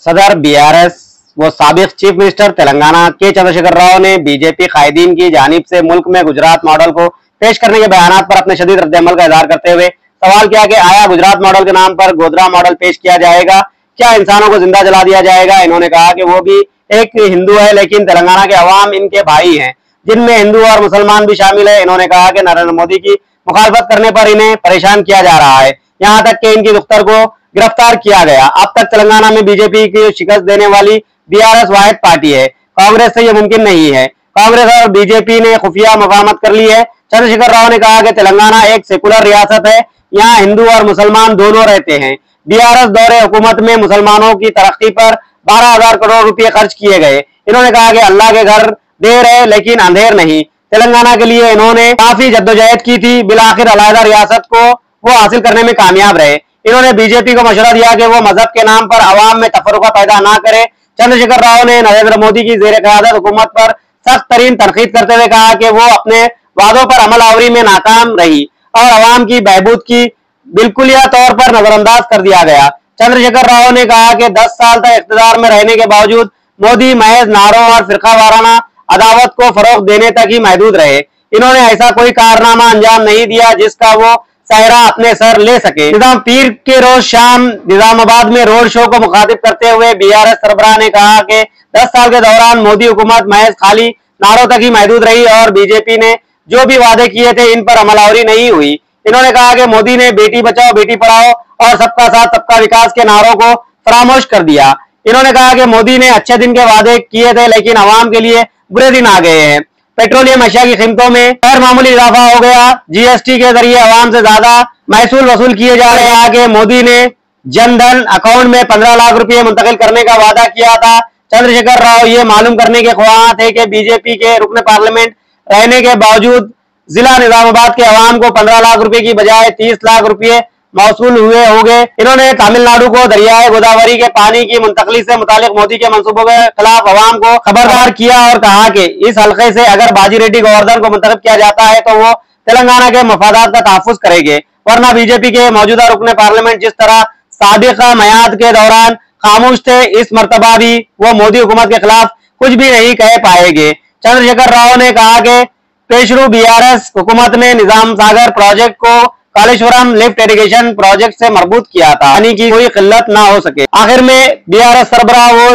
सदर बीआरएस व साबिक चीफ मिनिस्टर तेलंगाना के चंद्रशेखर राव ने बीजेपी कायदीन की जानिब से मुल्क में गुजरात मॉडल को पेश करने के बयानात पर अपने शदीद रद्द-ए-अमल का इजहार करते हुए सवाल किया कि आया गुजरात मॉडल के नाम पर गोधरा मॉडल पेश किया जाएगा, क्या इंसानों को जिंदा जला दिया जाएगा। इन्होंने कहा कि वो भी एक हिंदू है, लेकिन तेलंगाना के अवाम इनके भाई हैं, जिनमें हिंदू और मुसलमान भी शामिल है। इन्होंने कहा कि नरेंद्र मोदी की मुखालफत करने पर इन्हें परेशान किया जा रहा है, यहाँ तक कि इनकी दुख्तर को गिरफ्तार किया गया। अब तक तेलंगाना में बीजेपी की शिकस्त देने वाली बीआरएस वाहिद पार्टी है, कांग्रेस से यह मुमकिन नहीं है। कांग्रेस और बीजेपी ने खुफिया मुफाहमत कर ली है। चंद्रशेखर राव ने कहा कि तेलंगाना एक सेकुलर रियासत है, यहाँ हिंदू और मुसलमान दोनों रहते हैं। बीआरएस दौरे हुकूमत में मुसलमानों की तरक्की पर 12,000 करोड़ रुपए खर्च किए गए। इन्होंने कहा कि अल्लाह के घर देर है लेकिन अंधेर नहीं। तेलंगाना के लिए इन्होंने काफी जद्दोजहद की थी, बिलाखिर अलहदा रियासत को वो हासिल करने में कामयाब रहे। इन्होंने बीजेपी को मशवरा दिया कि वो मजहब के नाम पर अवाम में तफर्रुका पैदा ना करे। चंद्रशेखर राव ने नरेंद्र मोदी की जेर क़यादत हुकूमत पर सख्त तरीन तनकीद करते हुए कहा कि वो अपने वादों पर अमल आवरी में नाकाम रही और अवाम की बहबूद की बिल्कुलिया तौर पर नजरअंदाज कर दिया गया। चंद्रशेखर राव ने कहा कि 10 साल तक इख्तिदार में रहने के बावजूद मोदी महज नारों और फिरका वाराना अदावत को फरोग देने तक ही महदूद रहे। इन्होंने ऐसा कोई कारनामा अंजाम नहीं दिया जिसका वो सहरा अपने सर ले सके। निजाम पीर के रोज शाम निजामाबाद में रोड शो को मुखातिब करते हुए बीआरएस सरबराह ने कहा कि 10 साल के दौरान मोदी हुकूमत महज खाली नारों तक ही महदूद रही और बीजेपी ने जो भी वादे किए थे इन पर अमलावरी नहीं हुई। इन्होंने कहा कि मोदी ने बेटी बचाओ बेटी पढ़ाओ और सबका साथ सबका विकास के नारों को फरामोश कर दिया। इन्होंने कहा कि मोदी ने अच्छे दिन के वादे किए थे लेकिन अवाम के लिए बुरे दिन आ गए हैं। पेट्रोलियम अशिया की कीमतों में गैर मामूली इजाफा हो गया। जीएसटी के जरिए अवाम से ज्यादा महसूल वसूल किए जा रहे हैं। कि मोदी ने जन धन अकाउंट में 15 लाख रुपए मुंतकिल करने का वादा किया था। चंद्रशेखर राव ये मालूम करने के ख्वाह थे कि बीजेपी के रुकन पार्लियामेंट रहने के बावजूद जिला निजामाबाद के अवाम को 15 लाख रुपए की बजाय 30 लाख रुपए मौसूल हुए होंगे। इन्होंने तमिलनाडु को दरियाए गोदावरी के पानी की मुंतकली से मुतालिक मोदी के मंसूबों के खिलाफ अवाम को खबरदार किया और कहा कि इस हल्के से अगर बाजी रेड्डी गोवर्धन को मुंतखब किया जाता है तो वो तेलंगाना के मफादात का तहफ़्फ़ुज़ करेंगे, वरना बीजेपी के मौजूदा रुकने पार्लियामेंट जिस तरह साबिक़ा मयाद के दौरान खामोश थे, इस मर्तबा भी वो मोदी हुकूमत के खिलाफ कुछ भी नहीं कह पाएंगे। चंद्रशेखर राव ने कहा कि पेशरू बीआरएस हुकूमत ने निजाम सागर प्रोजेक्ट को कालेश्वरम लिफ्ट इरिगेशन प्रोजेक्ट से मरबूत किया था, यानी कि कोई किल्लत ना हो सके। आखिर में बीआरएस सरबराह वो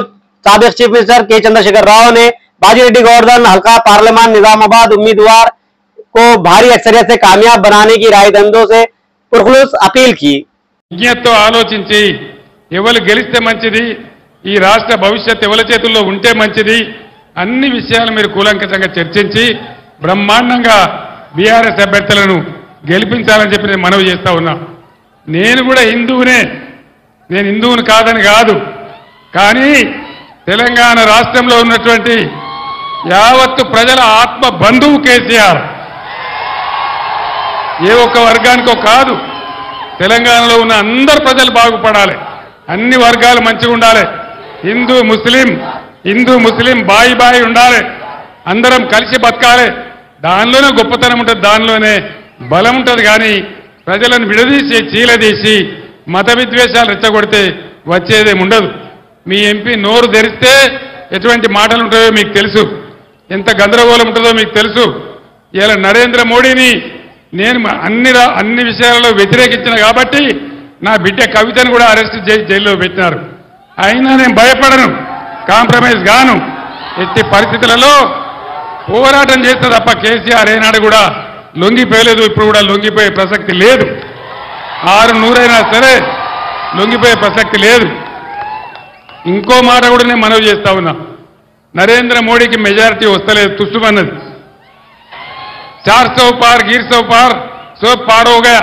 साबिक चीफ मिनिस्टर के चंद्रशेखर राव ने बाजी रेड्डी गोवर्धन हल्का पार्लियामान निजामाबाद उम्मीदवार को भारी अक्सरियत से कामयाब बनाने की रायदंदों से पुरखुलूस अपील की। విజ్ఞతతో ఆలోచించి ఎవరు గెలిస్తే మంచిది, ఈ రాష్ట్ర భవిష్యత్తు ఎవరి చేతుల్లో ఉంటే మంచిది, అన్ని విషయాలు మీరు కూలంకషంగా చర్చించి బ్రహ్మాండంగా బీఆర్ఎస్ అభ్యర్థులను గెలిపించాలని చెప్పి నేను మనవి చేస్తా ఉన్నా. నేను కూడా హిందువునే, నేను హిందువుని కాదని కాదు, కానీ తెలంగాణ రాష్ట్రంలో ఉన్నటువంటి యావత్తు ప్రజల ఆత్మ బంధువు కేసీఆర్. ఏ ఒక్క వర్గానికో కాదు, తెలంగాణలో ఉన్న అందరు ప్రజలు బాగుపడాలి, అన్ని వర్గాలు మంచిగా ఉండాలి, హిందూ ముస్లిం బాయి బాయి ఉండాలి, అందరం కలిసి బతకాలి. దానిలోనే గొప్పతనం ఉంటుంది, దానిలోనే బలం ఉంటుంది. కానీ ప్రజలను విడదీసి చీలదీసి మత విద్వేషాలు రెచ్చగొడితే వచ్చేదేం ఉండదు. మీ ఎంపీ నోరు తెరిస్తే ఎటువంటి మాటలు ఉంటాయో మీకు తెలుసు, ఎంత గందరగోళం ఉంటుందో మీకు తెలుసు. ఇలా నరేంద్ర మోడీని నేను అన్ని విషయాలలో వ్యతిరేకించిన కాబట్టి నా బిడ్డ కవితను కూడా అరెస్ట్ చేసి జైల్లో పెట్టినారు. అయినా నేను భయపడను, కాంప్రమైజ్ గాను. ఎట్టి పరిస్థితులలో పోరాటం చేస్తే తప్ప కేసీఆర్ ఏనాడు కూడా లొంగిపోయలేదు, ఇప్పుడు కూడా లొంగిపోయే ప్రసక్తి లేదు. 600 సరే లొంగిపోయే ప్రసక్తి లేదు. ఇంకో మాట కూడా నేను మనవి చేస్తా ఉన్నా, నరేంద్ర మోడీకి మెజారిటీ వస్తలేదు, తుస్సుమన్నది. 400 पार गिर 100 पार 100 पार हो गया,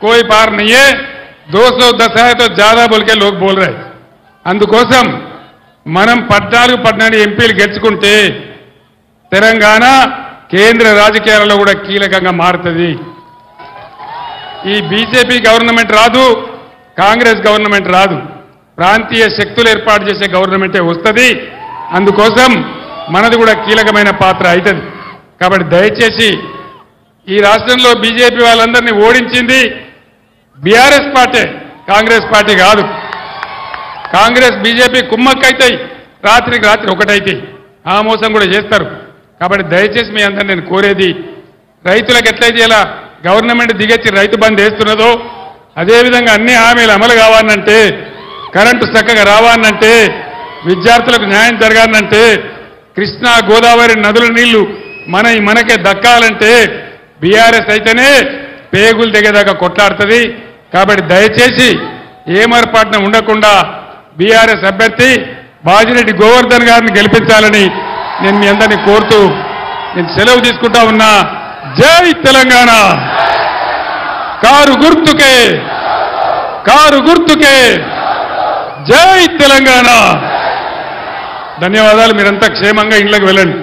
कोई पार नहीं है. 210 है तो ज्यादा बोल के लोग बोल रहे. అందుకోసం మనం 14 ఎంపీలు గెలుచుకుంటే తెలంగాణ కేంద్ర రాజకీయాలలో కూడా కీలకంగా మారుతుంది. ఈ బీజేపీ గవర్నమెంట్ రాదు, కాంగ్రెస్ గవర్నమెంట్ రాదు, ప్రాంతీయ శక్తులు ఏర్పాటు చేసే గవర్నమెంటే వస్తుంది. అందుకోసం మనది కూడా కీలకమైన పాత్ర అవుతుంది. కాబట్టి దయచేసి ఈ రాష్ట్రంలో బీజేపీ వాళ్ళందరినీ ఓడించింది బీఆర్ఎస్ పార్టీ, కాంగ్రెస్ పార్టీ కాదు. కాంగ్రెస్ బీజేపీ కుమ్మక్కైతాయి, రాత్రికి రాత్రి ఒకటైతాయి. ఆ మోసం కూడా చేస్తారు. కాబట్టి దయచేసి మీ అందరూ నేను కోరేది, రైతులకు ఎట్లయితే ఇలా గవర్నమెంట్ దిగొచ్చి రైతు బంద్ వేస్తున్నదో అదేవిధంగా అన్ని హామీలు అమలు కావాలంటే, కరెంటు చక్కగా రావాలంటే, విద్యార్థులకు న్యాయం జరగాలంటే, కృష్ణా గోదావరి నదుల నీళ్లు మనకే దక్కాలంటే బీఆర్ఎస్ అయితేనే పేగులు దిగేదాకా కొట్లాడుతుంది. కాబట్టి దయచేసి ఏమరపాటున ఉండకుండా బీఆర్ఎస్ అభ్యర్థి బాజిరెడ్డి గోవర్ధన్ గారిని గెలిపించాలని నేను మీ అందరినీ కోరుతూ నేను సెలవు తీసుకుంటా ఉన్నా. జై తెలంగాణ. కారు గుర్తుకే, కారు గుర్తుకే. జై తెలంగాణ. ధన్యవాదాలు. మీరంతా క్షేమంగా ఇళ్ళకి వెళ్ళండి.